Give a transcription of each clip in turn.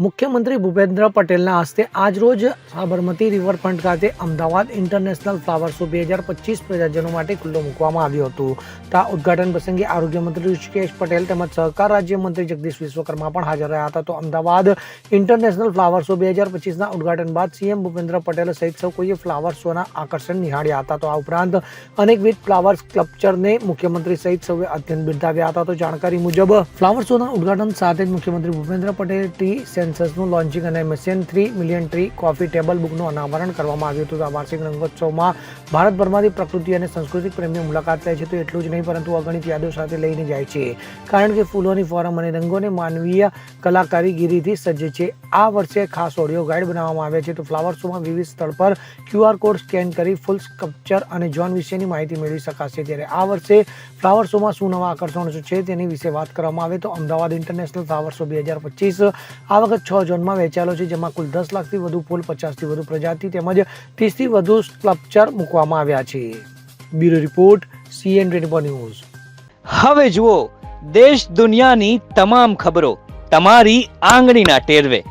મુખ્યમંત્રી ભૂપેન્દ્ર પટેલના હસ્તે આજરોજ સાબરમતી રિવરફ્રન્ટ ખાતે અમદાવાદ ઇન્ટરનેશનલ ફ્લાવર શો 2025 પ્રજાજનો માટે ખુલ્લો મૂકવામાં આવ્યો હતો. આ ઉદ્ઘાટન પ્રસંગે આરોગ્ય મંત્રી ઋષિકેશ પટેલ તેમજ સહકાર રાજ્યમંત્રી જગદીશ વિશ્વકર્મા પણ હાજર રહ્યા હતા. તો અમદાવાદ ઇન્ટરનેશનલ ફ્લાવર શો 2025ના ઉદ્ઘાટન બાદ સીએમ ભૂપેન્દ્ર પટેલ સહિત સૌ કોઈએ ફ્લાવર શોના આકર્ષણ નિહાળ્યા હતા. તો આ ઉપરાંત અનેકવિધ ફ્લાવર સ્કલ્પચરને મુખ્યમંત્રી સહિત સૌએ અત્યંત બિરદાવ્યા હતા. તો જાણકારી મુજબ ફ્લાવર શોના ઉદ્ઘાટન સાથે જ મુખ્યમંત્રી ભૂપેન્દ્ર પટેલ ટી સેન્સસનું લોન્ચિંગ અને mission 3 million tree coffee table બુકનું અનાવરણ કરવામાં આવ્યું હતું. આ વાર્ષિક રંગોત્સવમાં ભારતભરમાંથી પ્રકૃતિ અને સાંસ્કૃતિક પ્રેમીઓ મુલાકાત લે છે. તો એટલું જ નહીં પરંતુ અગણિત યાદો સાથે લઈને જાય છે, કારણ કે ફૂલોની ફોરમ અને રંગોને માનવીય કલાકારીગીરીથી સજ્જ છે. આ વર્ષે ખાસ ઓડિયો ગાઈડ બનાવવામાં આવ્યા છે. તો ફ્લાવર શોમાં વિવિધ સ્થળ પર QR કોડ સ્કેન કરી ફૂલ સ્કલ્પચર અને ઝોન વિશેની માહિતી મેળવી શકાશે. ત્યારે આ વર્ષે ફ્લાવર શોમાં શું નવા આકર્ષણો છે તેની વિશે વાત કરવામાં આવે તો અમદાવાદ ઇન્ટરનેશનલ ફ્લાવર શો 2025 આ વખત 6 ઝોનમાં વહેંચાયેલો છે, જેમાં કુલ 10 લાખથી વધુ ફૂલ, 50થી વધુ પ્રજાતિ તેમજ 30થી વધુ સ્કલ્પચર મૂકવામાં આવ્યા છે. Bureau report CN24 news. હવે જુઓ દેશ દુનિયાની તમામ ખબરો તમારી આંગળીના ટેરવે.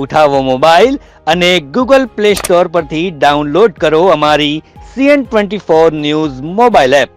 ઉઠાવો મોબાઈલ અને Google Play Store પરથી ડાઉનલોડ કરો અમારી CN24 ન્યૂઝ મોબાઈલ એપ.